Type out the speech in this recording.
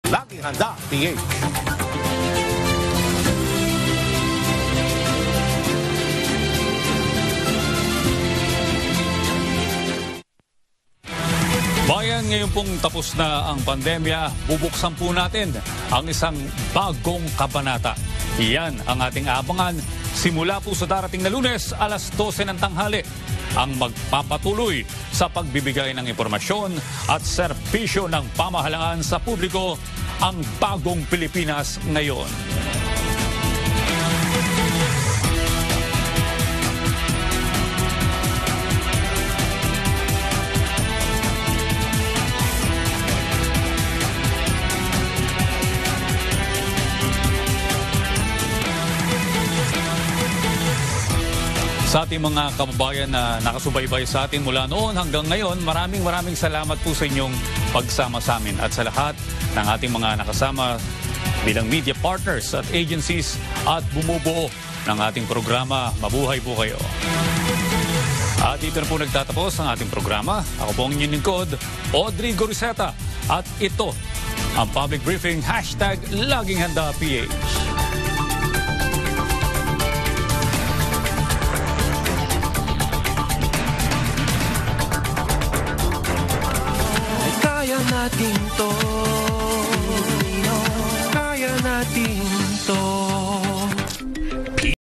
Laging handa, PH. Bayan, ngayon pong tapos na ang pandemya, bubuksan po natin ang isang bagong kabanata. Iyan ang ating abangan simula po sa darating na Lunes, alas 12 ng tanghali. Ang magpapatuloy sa pagbibigay ng impormasyon at serbisyo ng pamahalaan sa publiko, ang Bagong Pilipinas Ngayon. Sa ating mga kababayan na nakasubaybay sa atin mula noon hanggang ngayon, maraming salamat po sa inyong pagsama sa amin at sa lahat ng ating mga nakasama bilang media partners at agencies at bumubuo ng ating programa. Mabuhay po kayo. At dito na po nagtatapos ang ating programa. Ako po ang inyong lingkod, Audrey Goriseta. At ito ang public briefing, #Laging Handa PH. Natin to